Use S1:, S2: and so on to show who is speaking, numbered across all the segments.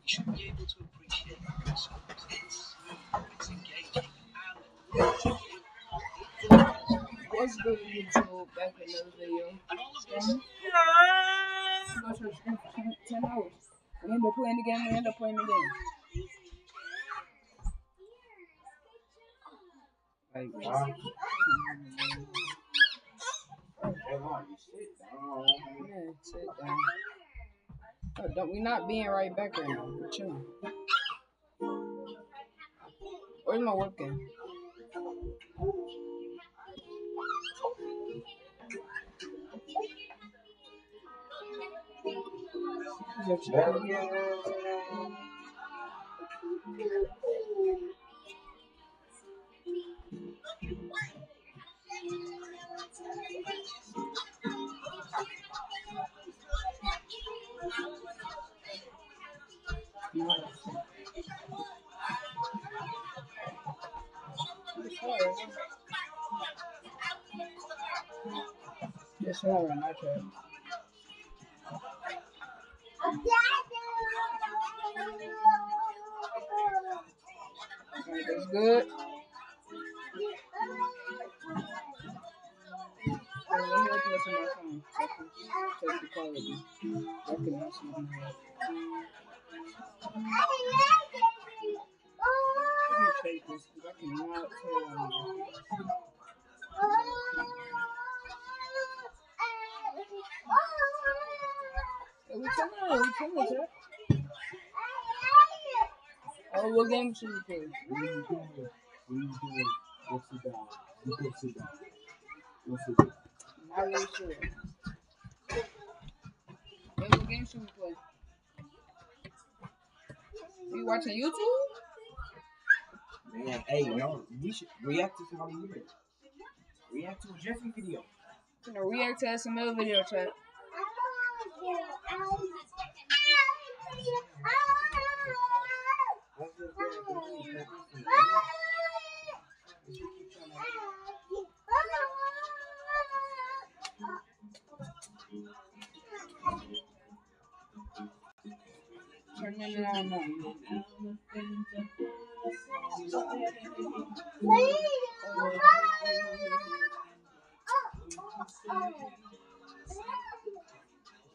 S1: What's good YouTube? Back in another video. Go to the screen for 10 hours. We end up playing the game. Like, wow. Yeah, sit down. Oh, we not being right back right now. We're chilling. Where's my webcam? Yes, sir, not sure. Alright, that's good. Let me open this on my phone so I can check the quality. Recognize my head. Let me check this because I cannot tell. We coming, sir. Oh, what game should we play?
S2: What are you doing? Go sit down.
S1: Not really sure. Hey, what game should we play? Are you watching YouTube?
S2: Man, hey, no, we should react to somebody here. React to a Jeffrey video.
S1: I'm gonna react to SML video, chat. Turn it on.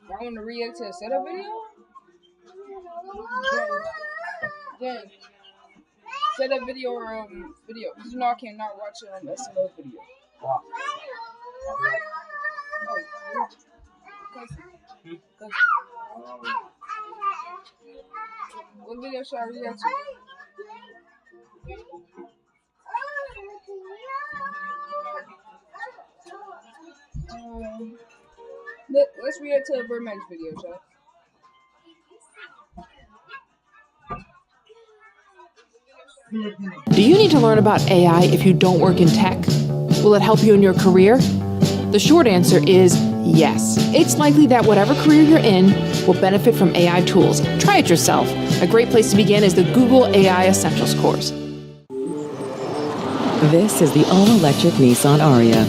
S1: I want to react to a setup video. Then setup video or video. Cause you know I cannot watch it on SML video.
S2: Wow.
S1: What video should I react to? Let's react to a Vermax video, chat.
S3: Do you need to learn about AI if you don't work in tech? Will it help you in your career? The short answer is yes. It's likely that whatever career you're in will benefit from AI tools. Try it yourself. A great place to begin is the Google AI Essentials course.
S4: This is the all-electric Nissan Ariya.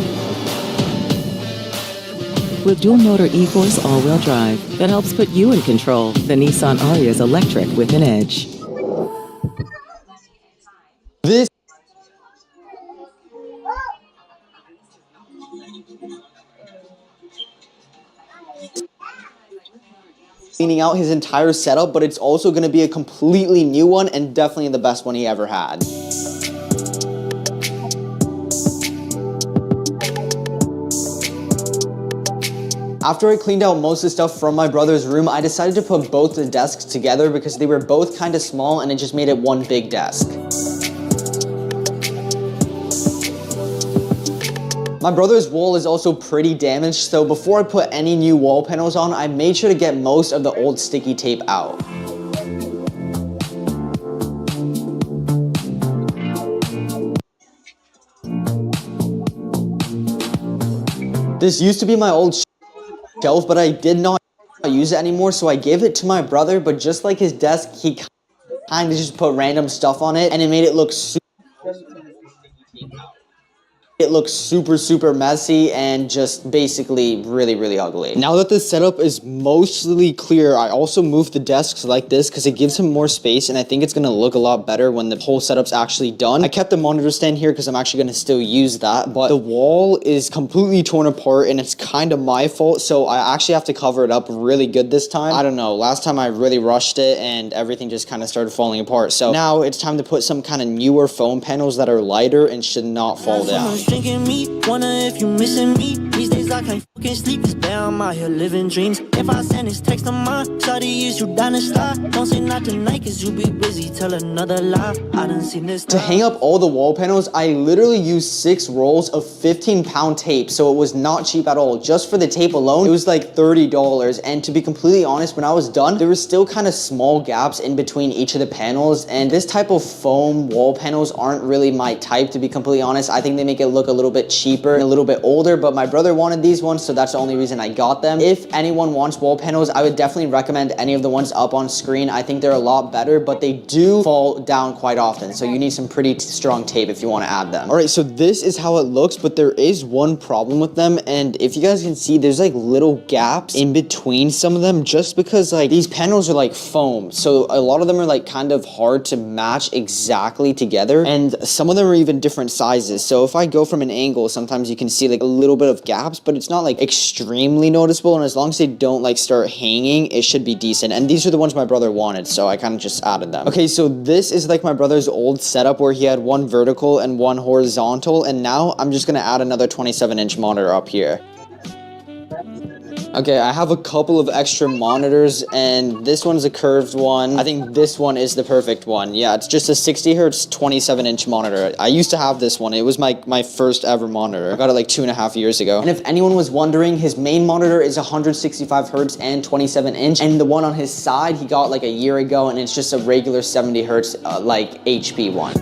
S4: With dual-motor e-force all-wheel drive that helps put you in control, the Nissan Ariya is electric with an edge.
S5: This cleaning out his entire setup, but it's also going to be a completely new one and definitely the best one he ever had. After I cleaned out most of the stuff from my brother's room, I decided to put both the desks together because they were both kind of small and it just made it one big desk. My brother's wall is also pretty damaged, so before I put any new wall panels on, I made sure to get most of the old sticky tape out. This used to be my old shelf, but I did not use it anymore, so I gave it to my brother, but just like his desk, he kind of just put random stuff on it, and it made it look super It looks super messy and just basically really ugly. Now that the setup is mostly clear, I also moved the desks like this because it gives him more space, and I think it's gonna look a lot better when the whole setup's actually done. I kept the monitor stand here because I'm actually gonna still use that, but the wall is completely torn apart and it's kind of my fault, so I actually have to cover it up really good this time. I don't know, last time I really rushed it and everything just kind of started falling apart. So now it's time to put some kind of newer foam panels that are lighter and should not fall down.
S6: Drinking me, wonder if you missing me. These days I can't fucking sleep, it's bad, I'm out here living dreams. If I send this text of mine, shawty, is you down to slide? Don't say not tonight, cause you be busy, tell another lie. I done seen this.
S5: To hang up all the wall panels, I literally used 6 rolls of 15-pound tape, so it was not cheap at all. Just for the tape alone, it was like $30, and to be completely honest, when I was done, there were still kind of small gaps in between each of the panels, and this type of foam wall panels aren't really my type, to be completely honest. I think they make it look a little bit cheaper and a little bit older, but my brother wanted these ones, so that's the only reason I got them. If anyone wants wall panels, I would definitely recommend any of the ones up on screen. I think they're a lot better, but they do fall down quite often, so you need some pretty strong tape if you want to add them. All right, so this is how it looks, but there is one problem with them, and if you guys can see, there's like little gaps in between some of them, just because like these panels are like foam, so a lot of them are like kind of hard to match exactly together, and some of them are even different sizes. So if I go from an angle, sometimes you can see like a little bit of gaps, but it's not like extremely noticeable, and as long as they don't like start hanging, it should be decent. And these are the ones my brother wanted, so I kind of just added them. Okay, so this is like my brother's old setup where he had one vertical and one horizontal, and now I'm just gonna add another 27-inch monitor up here. Okay, I have a couple of extra monitors, and this one's a curved one. I think this one is the perfect one. Yeah, it's just a 60 hertz 27-inch monitor. I used to have this one. It was my first ever monitor. I got it like 2.5 years ago. And if anyone was wondering, his main monitor is 165 hertz and 27-inch, and the one on his side he got like a year ago, and it's just a regular 70 hertz like HP one.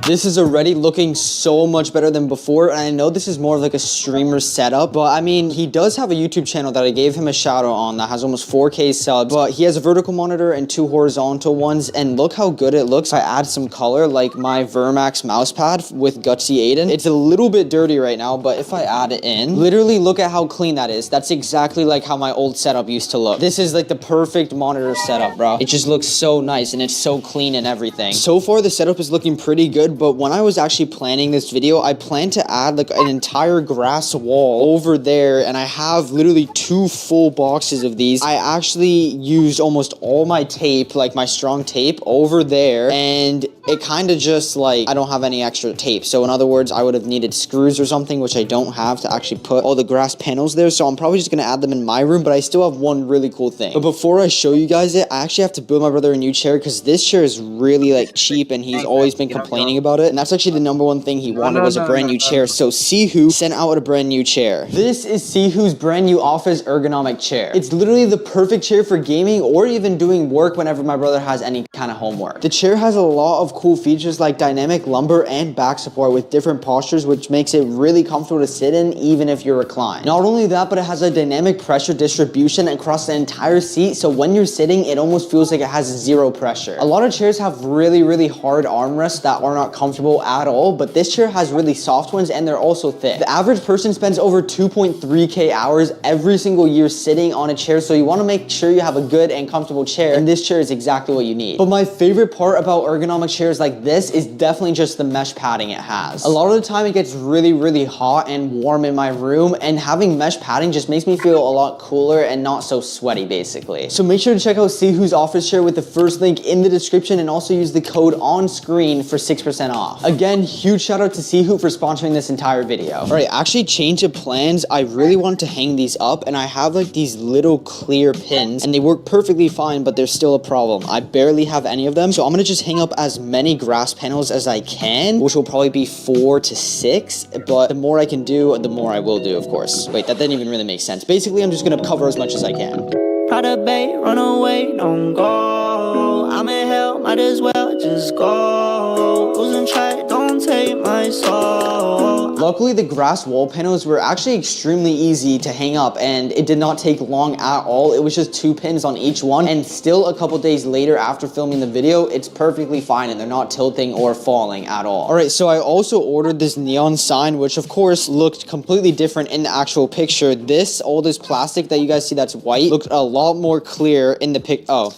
S5: This is already looking so much better than before, and I know this is more of like a streamer setup, but I mean, he does have a YouTube channel that I gave him a shout out on that has almost 4K subs, but he has a vertical monitor and 2 horizontal ones, and look how good it looks. I add some color, like my Vermax mousepad with Gutsy Aiden. It's a little bit dirty right now, but if I add it in, literally look at how clean that is. That's exactly like how my old setup used to look. This is like the perfect monitor setup, bro. It just looks so nice, and it's so clean and everything. So far, the setup is looking pretty good, but when I was actually planning this video, I planned to add like an entire grass wall over there, and I have literally 2 full boxes of these. I actually used almost all my tape, like my strong tape, over there, and it kind of just like, I don't have any extra tape. So in other words, I would have needed screws or something, which I don't have to actually put all the grass panels there. So I'm probably just gonna add them in my room, but I still have one really cool thing. But before I show you guys it, I actually have to build my brother a new chair, because this chair is really like cheap, and he's always been complaining about it. And that's actually the #1 thing he wanted, was a brand new chair. So Sihu sent out a brand new chair. This is Sihu's brand new office ergonomic chair. It's literally the perfect chair for gaming or even doing work whenever my brother has any kind of homework. The chair has a lot of cool features like dynamic lumbar and back support with different postures, which makes it really comfortable to sit in even if you're reclined. Not only that, but it has a dynamic pressure distribution across the entire seat, so when you're sitting, it almost feels like it has 0 pressure. A lot of chairs have really hard armrests that are not comfortable at all, but this chair has really soft ones, and they're also thick. The average person spends over 2.3K hours every single year sitting on a chair, so you want to make sure you have a good and comfortable chair, and this chair is exactly what you need. But my favorite part about ergonomic chairs like this is definitely just the mesh padding it has. A lot of the time it gets really hot and warm in my room, and having mesh padding just makes me feel a lot cooler and not so sweaty basically. So make sure to check out Sihu's office chair with the first link in the description, and also use the code on screen for 6% off. Again, huge shout out to Sihu for sponsoring this entire video. All right, actually change of plans. I really wanted to hang these up, and I have like these little clear pins, and they work perfectly fine, but there's still a problem. I barely have any of them, so I'm gonna just hang up as many grass panels as I can, which will probably be 4 to 6, but the more I can do, the more I will do, of course. Wait, that didn't even really make sense. Basically, I'm just gonna cover as much as I can.
S6: Prada Bay, run away, don't go. I'm in hell, might as well just go. Losing track, don't gon' take my soul.
S5: Luckily, the grass wall panels were actually extremely easy to hang up, and it did not take long at all. It was just 2 pins on each one, and still a couple days later after filming the video, it's perfectly fine and they're not tilting or falling at all. All right, so I also ordered this neon sign, which of course looked completely different in the actual picture. All this plastic that you guys see that's white looked a lot more clear in the pic. Oh,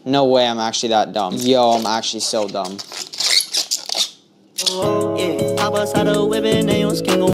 S5: no way I'm actually that dumb. Yo, I'm actually so dumb.
S6: Yeah, hop outside the whip and they on skin gon'